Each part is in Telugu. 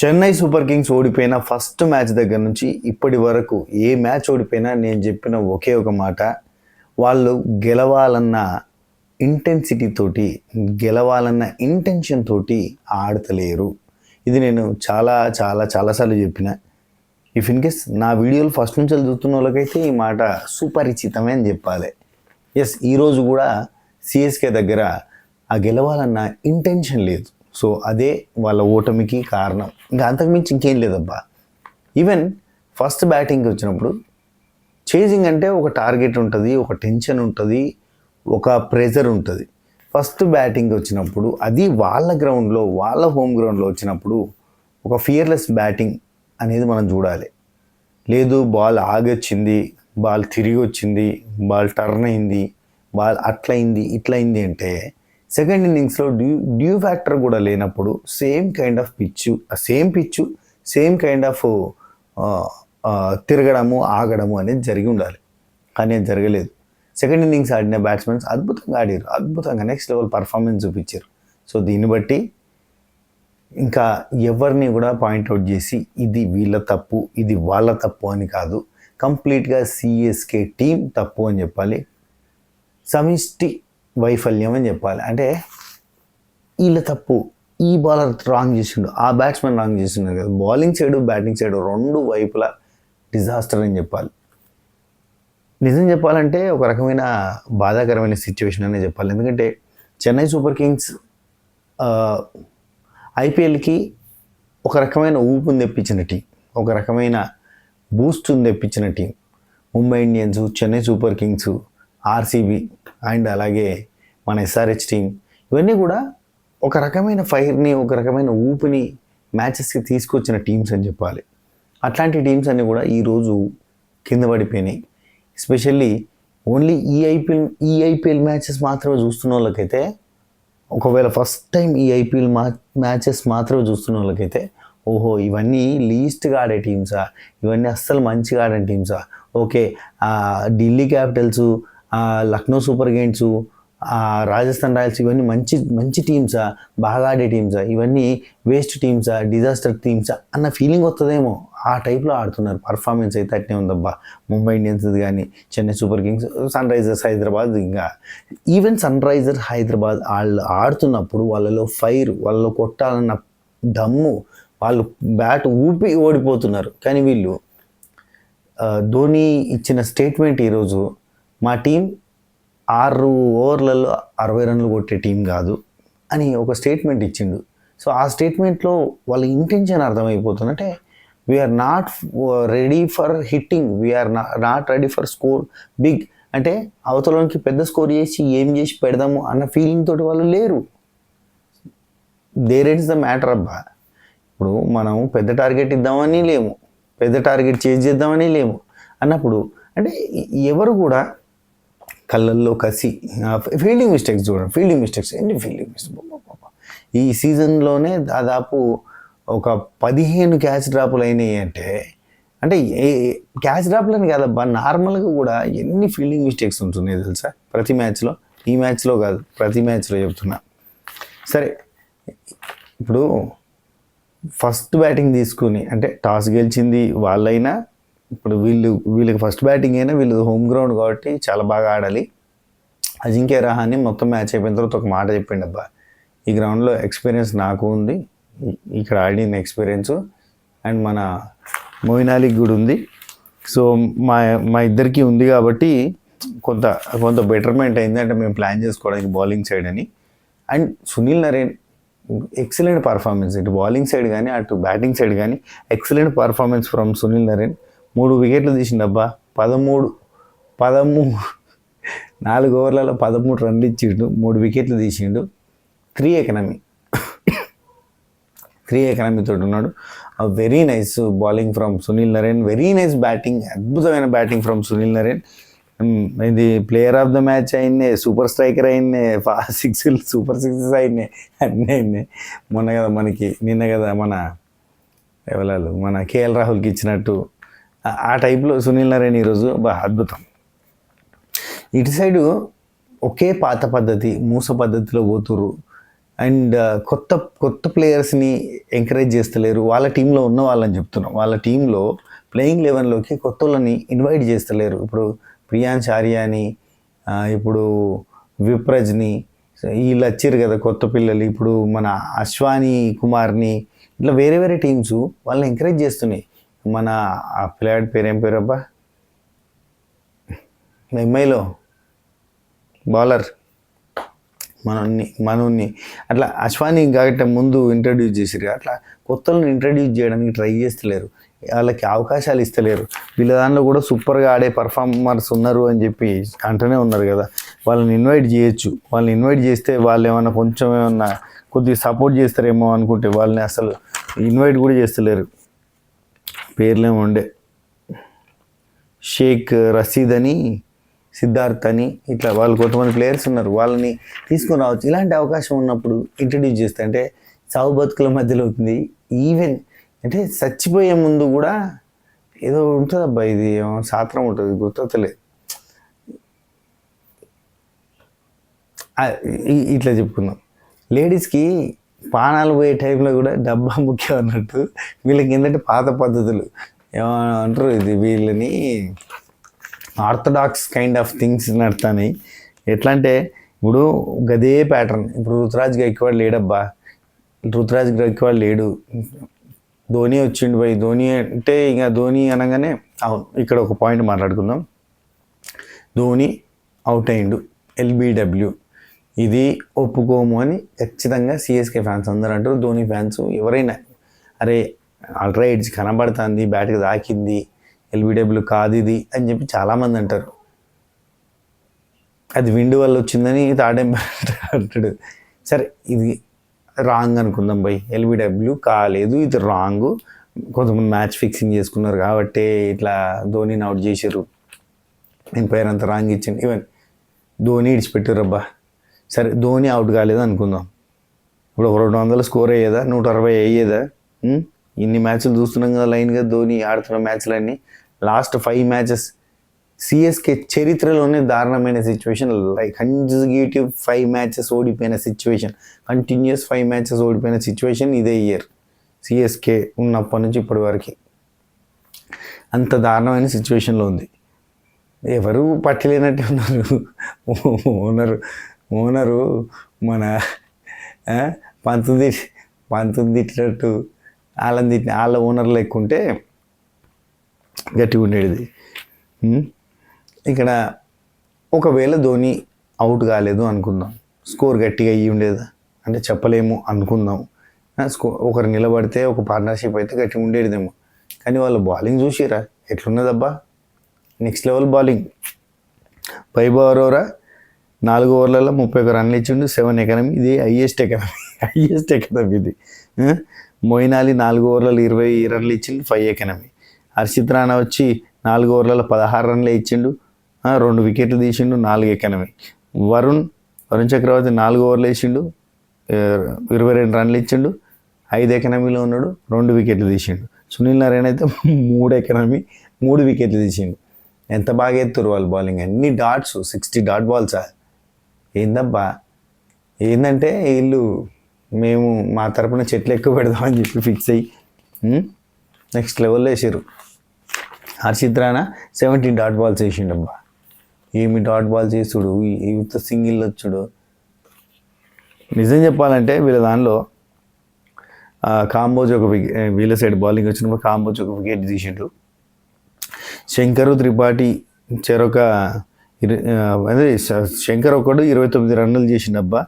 చెన్నై సూపర్ కింగ్స్ ఓడిపోయిన ఫస్ట్ మ్యాచ్ దగ్గర నుంచి ఇప్పటి వరకు ఏ మ్యాచ్ ఓడిపోయినా నేను చెప్పిన ఒకే ఒక మాట, వాళ్ళు గెలవాలన్న ఇంటెన్సిటీ తోటి, గెలవాలన్న ఇంటెన్షన్ తోటి ఆడతలేరు. ఇది నేను చాలాసార్లు చెప్పిన. ఇఫ్ ఇన్ కేస్ నా వీడియోలు ఫస్ట్ నుంచి చూస్తున్న వాళ్ళకైతే ఈ మాట సుపరిచితమే అని చెప్పాలి. ఎస్, ఈరోజు కూడా సిఎస్కే దగ్గర ఆ గెలవాలన్న ఇంటెన్షన్ లేదు. సో అదే వాళ్ళ ఓటమికి కారణం. ఇంకా అంతకుమించి ఇంకేం లేదబ్బా. ఈవెన్ ఫస్ట్ బ్యాటింగ్కి వచ్చినప్పుడు చేజింగ్ అంటే ఒక టార్గెట్ ఉంటుంది, ఒక టెన్షన్ ఉంటుంది, ఒక ప్రెజర్ ఉంటుంది. ఫస్ట్ బ్యాటింగ్ వచ్చినప్పుడు అది వాళ్ళ గ్రౌండ్లో, వాళ్ళ హోమ్ గ్రౌండ్లో వచ్చినప్పుడు ఒక ఫియర్లెస్ బ్యాటింగ్ అనేది మనం చూడాలి. లేదు బాల్ ఆగొచ్చింది, బాల్ తిరిగి వచ్చింది, బాల్ టర్న్ అయింది, బాల్ అట్లయింది ఇట్లయింది అంటే సెకండ్ ఇన్నింగ్స్లో డ్యూ ఫ్యాక్టర్ కూడా లేనప్పుడు same kind of Picchu same kind of తిరగడము ఆగడము అనేది జరిగి ఉండాలి. కానీ అది జరగలేదు. సెకండ్ ఇన్నింగ్స్ ఆడిన బ్యాట్స్మెన్స్ అద్భుతంగా ఆడారు, అద్భుతంగా నెక్స్ట్ లెవెల్ పర్ఫార్మెన్స్ చూపించారు. సో దీన్ని బట్టి ఇంకా ఎవరిని కూడా పాయింట్అవుట్ చేసి ఇది వీళ్ళ తప్పు, ఇది వాళ్ళ తప్పు అని కాదు, కంప్లీట్గా సిఎస్కే టీం తప్పు అని చెప్పాలి. సమిష్టి వైఫల్యం అని చెప్పాలి. అంటే వీళ్ళ తప్పు, ఈ బౌలర్ రాంగ్ చేసిండు, ఆ బ్యాట్స్మెన్ రాంగ్ చేసిండు కదా. బౌలింగ్ సైడు బ్యాటింగ్ సైడు రెండు వైపులా డిజాస్టర్ అని చెప్పాలి. నిజం చెప్పాలంటే ఒక రకమైన బాధాకరమైన సిచ్యువేషన్ అనే చెప్పాలి. ఎందుకంటే చెన్నై సూపర్ కింగ్స్ ఐపీఎల్కి ఒక రకమైన ఊపుని తెప్పించిన టీం, ఒక రకమైన బూస్ట్ని తెప్పించిన team. Mumbai Indians, Chennai Super Kings, RCB and అలాగే మన ఎస్ఆర్హెచ్ టీం, ఇవన్నీ కూడా ఒక రకమైన ఫైర్ని, ఒక రకమైన ఊపిని మ్యాచెస్కి తీసుకొచ్చిన టీమ్స్ అని చెప్పాలి. అట్లాంటి టీమ్స్ అన్నీ కూడా ఈరోజు కింద పడిపోయినాయి. ఎస్పెషల్లీ ఓన్లీ ఈ ఐపీఎల్ మ్యాచెస్ మాత్రమే చూస్తున్న వాళ్ళకైతే, ఒకవేళ ఫస్ట్ టైం ఈ ఐపీఎల్ మ్యాచెస్ మాత్రమే చూస్తున్న వాళ్ళకైతే ఓహో ఇవన్నీ లీస్ట్గా ఆడే టీమ్సా, ఇవన్నీ అస్సలు మంచిగా ఆడే టీమ్సా, okay Delhi Capitals, Lucknow Super Giants, Rajasthan Royals ఇవన్నీ మంచి టీమ్సా, బాగా ఆడే టీమ్సా, ఇవన్నీ వేస్ట్ టీమ్సా, డిజాస్టర్ టీమ్సా అన్న ఫీలింగ్ వస్తుందేమో. ఆ టైప్లో ఆడుతున్నారు. పర్ఫార్మెన్స్ అయితే అట్నే ఉందబ్బా. ముంబై ఇండియన్స్ కానీ, Chennai Super Kings, Sunrisers Hyderabad, ఇంకా ఈవెన్ సన్ రైజర్స్ హైదరాబాద్ వాళ్ళు ఆడుతున్నప్పుడు వాళ్ళలో ఫైర్, వాళ్ళలో కొట్టాలన్న దమ్ము, వాళ్ళు బ్యాట్ ఊపి ఓడిపోతున్నారు. కానీ వీళ్ళు ధోని ఇచ్చిన స్టేట్మెంట్ ఈరోజు, మా టీం 6 ఓవర్లలో 60 రన్లు కొట్టే టీం కాదు అని ఒక స్టేట్మెంట్ ఇచ్చిండు. సో ఆ స్టేట్మెంట్లో వాళ్ళ ఇంటెన్షన్ అర్థమైపోతుంది. అంటే we are not ready for hitting, we are not ready for score big. అంటే అవతలకి పెద్ద స్కోర్ చేసి ఏం చేసి పెడదాము అన్న ఫీలింగ్ తోటి వాళ్ళు లేరు. దేర్ ఇట్స్ ద మ్యాటర్ అబ్బా. ఇప్పుడు మనం పెద్ద టార్గెట్ ఇద్దామని లేము, పెద్ద టార్గెట్ చేద్దామని లేము అన్నప్పుడు అంటే ఎవరు కూడా కళ్ళల్లో కసి. ఫీల్డింగ్ మిస్టేక్స్ చూడండి, ఫీల్డింగ్ మిస్టేక్స్ ఈ సీజన్లోనే దాదాపు ఒక 15 క్యాచ్ డ్రాపులు అయినాయి. అంటే క్యాచ్ డ్రాప్లని కాదబ్బా, నార్మల్గా కూడా ఎన్ని ఫీల్డింగ్ మిస్టేక్స్ ఉంటున్నాయి తెలుసా ప్రతి మ్యాచ్లో. ఈ మ్యాచ్లో కాదు, ప్రతి మ్యాచ్లో చెప్తున్నా. సరే, ఇప్పుడు ఫస్ట్ బ్యాటింగ్ తీసుకుని అంటే టాస్ గెలిచింది వాళ్ళైనా, ఇప్పుడు వీళ్ళకి ఫస్ట్ బ్యాటింగ్ అయినా వీళ్ళు హోమ్ గ్రౌండ్ కాబట్టి చాలా బాగా ఆడాలి. అజింక్య రహానే మొత్తం మ్యాచ్ అయిపోయిన తర్వాత ఒక మాట చెప్పిండు, అబ్బా ఈ గ్రౌండ్లో ఎక్స్పీరియన్స్ నాకు ఉంది, ఇక్కడ ఆడిన ఎక్స్పీరియన్స్ అండ్ మన మోయిన్ అలీకి కూడా ఉంది. సో మా ఇద్దరికి ఉంది కాబట్టి కొంత బెటర్మెంట్ అయింది అంటే మేము ప్లాన్ చేసుకోవడానికి బౌలింగ్ సైడ్ అని. And Sunil Narine excellent performance, ఇటు బౌలింగ్ సైడ్ కానీ అటు బ్యాటింగ్ సైడ్ కానీ excellent performance from Sunil Narine. 3 వికెట్లు తీసిండబ్బా, 4 ఓవర్లలో 13 రన్లు ఇచ్చిండు, 3 వికెట్లు తీసిండు. 3 ఎకనమీ తోటి ఉన్నాడు. Very nice bowling from Sunil Narine, very nice batting, అద్భుతమైన బ్యాటింగ్ ఫ్రమ్ సునీల్ నరేన్. ఇది ప్లేయర్ ఆఫ్ ద మ్యాచ్ అయినాయి, సూపర్ స్ట్రైకర్ అయినాయి, సూపర్ సిక్సెస్ అయినాయి, అన్నీ అయినాయి. నిన్న కదా మన కేఎల్ రాహుల్కి ఇచ్చినట్టు ఆ టైప్లో సునీల్ నరేన్ ఈరోజు అద్భుతం. ఇటు సైడు ఒకే పాత పద్ధతి, మూస పద్ధతిలో పోతుర్రు. అండ్ కొత్త కొత్త ప్లేయర్స్ని ఎంకరేజ్ చేస్తలేరు. వాళ్ళ టీంలో ఉన్న వాళ్ళని చెప్తున్నాం, వాళ్ళ టీంలో ప్లేయింగ్ 11లోకి కొత్త వాళ్ళని ఇన్వైట్ చేస్తలేరు. ఇప్పుడు ప్రియాంశ్ ఆర్యాని, ఇప్పుడు విప్రజ్ని, వీళ్ళు వచ్చారు కదా కొత్త పిల్లలు. ఇప్పుడు మన అశ్వాని కుమార్ని, ఇట్లా వేరే వేరే టీమ్స్ వాళ్ళని ఎంకరేజ్ చేస్తున్నాయి. మన ఆ ప్లేయర్ పేరేం పేరు అబ్బా, ఎంఐలో బౌలర్ మనోన్ని అట్లా అశ్వాని కాబట్టి ముందు ఇంట్రడ్యూస్ చేసారు. అట్లా కొత్తలను ఇంట్రడ్యూస్ చేయడానికి ట్రై చేస్తలేరు, వాళ్ళకి అవకాశాలు ఇస్తలేరు. వీళ్ళ దానిలో కూడా సూపర్గా ఆడే పర్ఫార్మర్స్ ఉన్నారు అని చెప్పి అంటూనే ఉన్నారు కదా. వాళ్ళని ఇన్వైట్ చేయొచ్చు. వాళ్ళని ఇన్వైట్ చేస్తే వాళ్ళు ఏమన్నా కొంచెం ఏమన్నా కొద్దిగా సపోర్ట్ చేస్తారేమో అనుకుంటే వాళ్ళని అసలు ఇన్వైట్ కూడా చేస్తలేరు. పేర్లేమో ఉండే షేక్ రషీద్ అని, సిద్ధార్థ్ అని, ఇట్లా వాళ్ళు కొంతమంది ప్లేయర్స్ ఉన్నారు. వాళ్ళని తీసుకొని రావచ్చు. ఇలాంటి అవకాశం ఉన్నప్పుడు ఇంట్రడ్యూస్ చేస్తే అంటే సాగు బతుకుల మధ్యలో అవుతుంది. ఈవెన్ అంటే చచ్చిపోయే ముందు కూడా ఏదో ఉంటుంది అబ్బా, ఇది శాస్త్రం ఉంటుంది, గుర్తొస్తలేదు. ఇట్లా చెప్పుకుందాం, లేడీస్కి పానాలు పోయే టైంలో కూడా డబ్బా ముఖ్యం అన్నట్టు వీళ్ళకి ఏంటంటే పాత పద్ధతులు ఏమంటారు, ఇది వీళ్ళని ఆర్థడాక్స్ కైండ్ ఆఫ్ థింగ్స్ నడుతున్నాయి. ఎట్లా అంటే ఇప్పుడు గదే ప్యాటర్న్. ఇప్పుడు రుతురాజ్ గైక్వాడ్ లేడబ్బా, రుతురాజ్ గైక్వాడ్ లేడు, ధోని వచ్చిండు పోయి. ధోని అంటే ఇంకా ధోని అనగానే అవును, ఇక్కడ ఒక పాయింట్ మాట్లాడుకుందాం. ధోని అవుట్ అయిండు, ఎల్బిడబ్ల్యూ, ఇది ఒప్పుకోము అని ఖచ్చితంగా సిఎస్కే ఫ్యాన్స్ అందరూ అంటారు. ధోని ఫ్యాన్స్ ఎవరైనా అరే ఆల్రైట్ కనబడుతుంది, బ్యాట్కి తాకింది, ఎల్బిడబ్ల్యూ కాదు ఇది అని చెప్పి చాలామంది అంటారు. అది విండ్ వల్ల వచ్చిందని తాడేం అంటాడు. సరే ఇది రాంగ్ అనుకుందాం బై, ఎల్బిడబ్ల్యూ కాలేదు, ఇది రాంగ్. కొంతమంది మ్యాచ్ ఫిక్సింగ్ చేసుకున్నారు కాబట్టి ఇట్లా ధోనిని అవుట్ చేసారు, నేను పేరు అంతా రాంగ్ ఇచ్చింది. ఈవెన్ ధోని ఇడిచిపెట్టారు అబ్బా. సరే ధోని అవుట్ కాలేదు అనుకుందాం. ఇప్పుడు 200 స్కోర్ అయ్యేదా, 160 అయ్యేదా? ఇన్ని మ్యాచ్లు చూస్తున్నాం కదా లైన్గా ధోని ఆడుతున్న మ్యాచ్లన్నీ. లాస్ట్ 5 మ్యాచెస్ సిఎస్కే చరిత్రలోనే దారుణమైన సిచ్యువేషన్, లైక్ కన్సిక్యూటివ్ 5 మ్యాచెస్ ఓడిపోయిన సిచ్యువేషన్, కంటిన్యూస్ 5 మ్యాచెస్ ఓడిపోయిన సిచ్యువేషన్ ఇదే ఇయర్ సిఎస్కే ఉన్నప్పటి నుంచి ఇప్పటి వరకు. అంత దారుణమైన సిచ్యువేషన్లో ఉంది. ఎవరు పట్టలేనట్టు ఉన్నారు. ఓనరు మన పంతుని తిట్టినట్టు వాళ్ళ ఓనర్ లెక్కుంటే గట్టిగా ఉండేది. ఇక్కడ ఒకవేళ ధోని అవుట్ కాలేదు అనుకుందాం, స్కోర్ గట్టిగా అయ్యి ఉండేదా అంటే చెప్పలేము అనుకుందాం. ఒకరు నిలబడితే ఒక పార్ట్నర్షిప్ అయితే గట్టిగా ఉండేదేమో. కానీ వాళ్ళ బౌలింగ్ చూసిరా ఎట్లున్నదబ్బా, next level bowling. Vaibhav Arora 4 ఓవర్లలో 31 రన్లు ఇచ్చిండు, 7 ఎకనమీ. ఇది హైయెస్ట్ ఎకనమీ ఇది. మొయిన్ అలీ 4 ఓవర్లలో 20 రన్లు ఇచ్చిండు, 5 ఎకనమీ. హర్షిత్ రాణా వచ్చి 4 ఓవర్లలో 16 రన్లే ఇచ్చిండు, 2 వికెట్లు తీసిండు, 4 ఎకనమీ. వరుణ్ చక్రవర్తి 4 ఓవర్లు వేసిండు, 22 రన్లు ఇచ్చిండు, 5 ఎకనమీలో ఉన్నాడు, 2 వికెట్లు తీసిండు. సునీల్ నారాయణ అయితే 3 ఎకనమీ, 3 వికెట్లు తీసిండు. ఎంత బాగా ఎత్తురు వాళ్ళు బౌలింగ్, అన్ని డాట్స్, 60 డాట్ బాల్సా. ఏందబ్బా, ఏంటంటే వీళ్ళు మేము మా తరపున చెట్లు ఎక్కువ పెడదామని చెప్పి ఫిక్స్ అయ్యి నెక్స్ట్ లెవెల్లో వేసారు. హర్షిత్ రాణా 17 డాట్ బాల్స్ వేసిండబ్బా. ఏమి డాట్ బాల్స్ వేసుడు, ఇంత సింగిల్ వచ్చుడు. నిజం చెప్పాలంటే వీళ్ళ దానిలో కాంబోజ్ ఒక వికెట్, వీళ్ళ సైడ్ బౌలింగ్ వచ్చినప్పుడు కాంబోజ్ ఒక వికెట్ తీసిండు. శంకరు త్రిపాఠి చెరొక అదే శంకర్ ఒకడు 29 రన్నులు చేసిండబ్బా.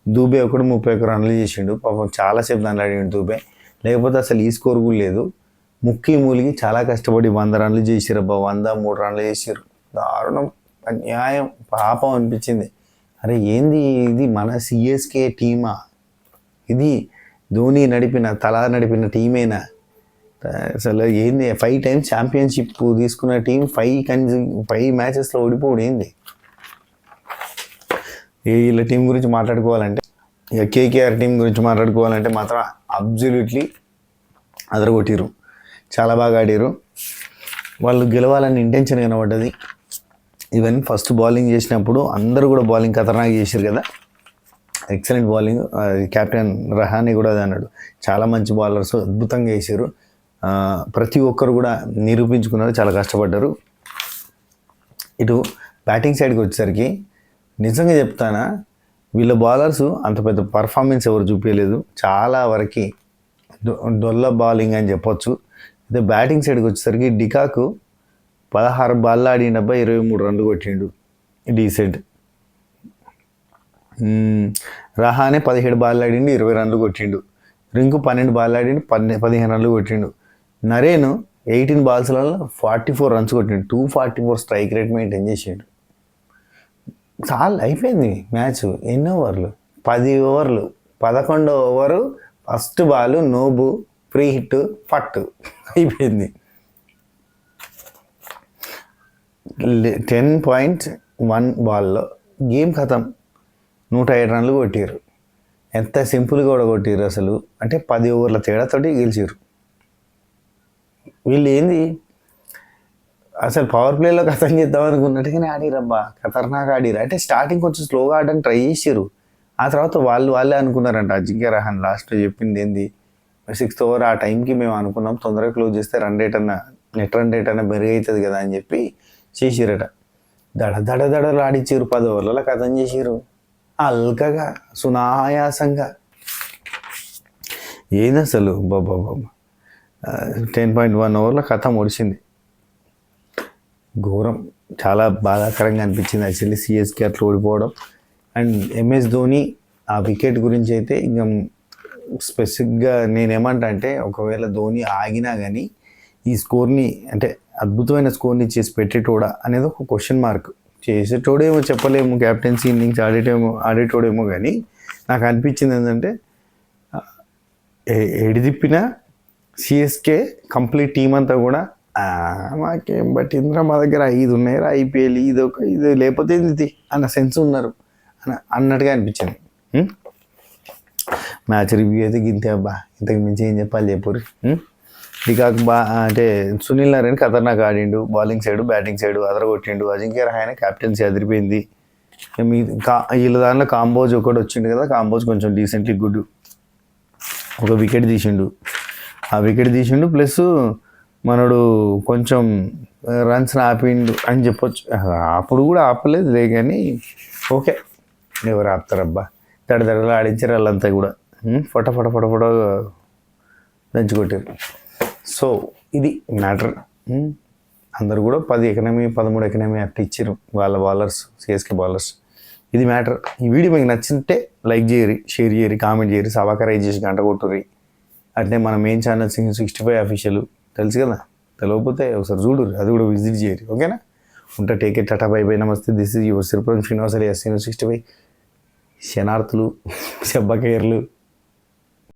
దూబే ఒకడు 31 రన్నులు చేసిండు. పాపం చాలాసేపు దాన్ని ఆడిండు దూబే, లేకపోతే అసలు ఈ స్కోర్ కూడా లేదు. ముక్కి మూలిగి చాలా కష్టపడి 100 రన్లు చేసిరబ్బా, 103 రన్లు చేసిరు. దారుణం, అన్యాయం, పాపం అనిపించింది. అరే ఏంది ఇది, మన సిఎస్కే టీమా ఇది? ధోని నడిపిన టీమేనా? అసలు ఏంది, 5 టైమ్స్ ఛాంపియన్షిప్ తీసుకున్న టీం 5 మ్యాచెస్లో ఓడిపోవడం ఏంది? వీళ్ళ టీం గురించి మాట్లాడుకోవాలంటే, ఇక కేకేఆర్ టీం గురించి మాట్లాడుకోవాలంటే మాత్రం అబ్జల్యూట్లీ అదరగొట్టిరు, చాలా బాగా ఆడారు. వాళ్ళు గెలవాలని ఇంటెన్షన్ కనబడ్డది. ఈవెన్ ఫస్ట్ బౌలింగ్ చేసినప్పుడు అందరూ కూడా బౌలింగ్ ఖతర్నాక్ చేశారు కదా. Excellent bowling. కెప్టెన్ రహానే కూడా అది అన్నాడు, చాలా మంచి బౌలర్స్ అద్భుతంగా వేసారు, ప్రతి ఒక్కరు కూడా నిరూపించుకున్నారు, చాలా కష్టపడ్డారు. ఇటు బ్యాటింగ్ సైడ్కి వచ్చేసరికి నిజంగా చెప్తానా, వీళ్ళ బౌలర్స్ అంత పెద్ద పర్ఫార్మెన్స్ ఎవరు చూపించలేదు, చాలా వరకు డొల్ల బౌలింగ్ అని చెప్పొచ్చు. అయితే బ్యాటింగ్ సైడ్కి వచ్చేసరికి డికాకు 16 బాల్ ఆడినబ్బా 23 రన్లు కొట్టిండు, డీసెంట్. రహానే 17 బాల్ ఆడిండు 20 రన్లు కొట్టిండు. రింకు 12 బాల్ ఆడిండు 15 రన్లు కొట్టిండు. నరేన్ 18 బాల్స్లలో 44 రన్స్ కొట్టిండు, 244 స్ట్రైక్ రేట్ మెయింటైన్ చేసిండు. చాలా అయిపోయింది మ్యాచ్. ఎన్ని ఓవర్లు? 10 ఓవర్లు. 11వ ఓవరు ఫస్ట్ బాల్ నోబు, ఫ్రీ హిట్, ఫట్ అయిపోయింది. 10.1 బాల్లో గేమ్ ఖతం. 107 రన్లు కొట్టారు. ఎంత సింపుల్గా కూడా కొట్టారు అసలు, అంటే 10 ఓవర్ల తేడాతోటి గెలిచారు. వీళ్ళు ఏంది అసలు పవర్ ప్లేలో కథం చేద్దాం అనుకున్నట్టుగానే ఆడిరబ్బా, ఖతర్నాక్ ఆడిరు. అంటే స్టార్టింగ్ కొంచెం స్లోగా ఆడడానికి ట్రై చేసారు, ఆ తర్వాత వాళ్ళే అనుకున్నారంట. అజింక్య రహాన్ లాస్ట్లో చెప్పింది ఏంది, 6th ఓవర్ ఆ టైంకి మేము అనుకున్నాం తొందరగా క్లోజ్ చేస్తే నెట్ రన్ రేట్ అన్న మెరుగు అవుతుంది కదా అని చెప్పి చేసిరట. దడలు ఆడిచ్చారు, 10 ఓవర్లలో కథం చేసారు అల్కగా, సునాయాసంగా. ఏంది అసలు బాబా 10.1 ఓవర్లో కథం ఒడిచింది. ఘోరం, చాలా బాధాకరంగా అనిపించింది యాక్చువల్లీ సిఎస్కే అట్లా ఓడిపోవడం. అండ్ ఎంఎస్ ధోని ఆ వికెట్ గురించి అయితే ఇంకా స్పెసిఫిక్గా నేనేమంటా అంటే, ఒకవేళ ధోని ఆగినా కానీ ఈ స్కోర్ని, అంటే అద్భుతమైన స్కోర్ని చేసి పెట్టేటోడా అనేది ఒక క్వశ్చన్ మార్క్. చేసేటోడేమో చెప్పలేము, క్యాప్టెన్సీ ఇన్నింగ్స్ ఆడేటోడేమో, కానీ నాకు అనిపించింది ఏంటంటే ఎడిదిప్పిన సిఎస్కే కంప్లీట్ టీం అంతా కూడా మాకేం బట్ ఇంద్ర మా దగ్గర 5 ఉన్నాయి ఐపీఎల్, ఇది లేకపోతే ఇది అన్న సెన్స్ ఉన్నారు అన్నట్టుగా అనిపించింది. మ్యాచ్ రివ్యూ అయితే గింతే అబ్బా, ఇంతకు మించి ఏం చెప్పాలి చెప్పుర్రి. డికాక్ అంటే సునీల్ నారాయణ ఖతర్నాక్ ఆడిండు, బౌలింగ్ సైడ్ బ్యాటింగ్ సైడ్ అదరగొట్టిండు. అజింక్య రహానే క్యాప్టెన్సీ అదిరిపోయింది. వీళ్ళ దాంట్లో కాంబోజ్ ఒకటి వచ్చిండు కదా, కాంబోజ్ కొంచెం డీసెంట్లీ గుడ్, ఒక వికెట్ తీసిండు. ఆ వికెట్ తీసిండు ప్లస్ మనడు కొంచెం రన్స్ ఆపిండు అని చెప్పొచ్చు. అప్పుడు కూడా ఆపలేదు లే, కానీ ఓకే, ఎవరు ఆపుతారబ్బా, దడదడలు ఆడించారు వాళ్ళంతా కూడా, ఫట దంచుకొట్టారు. సో ఇది మ్యాటర్. అందరు కూడా 10 ఎకనమీ 13 ఎకనమీ అట్లా ఇచ్చారు వాళ్ళ బౌలర్స్, సిఎస్కే బౌలర్స్. ఇది మ్యాటర్. ఈ వీడియో మీకు నచ్చింటే లైక్ చేయరి, షేర్ చేయరి, కామెంట్ చేయరి, సబ్స్క్రైబ్ చేసి గంట కొట్టుర్రి. అంటే మన మెయిన్ ఛానల్ King65 అఫీషియల్ తెలుసు కదా, తెలియకపోతే ఒకసారి చూడు, అది కూడా విజిట్ చేయరు. ఓకేనా, ఉంటా. Take it, tata, bye bye, namaste. This is your Sirpuram Srinivasa King65. శనార్థులు, శబ్బకేర్లు.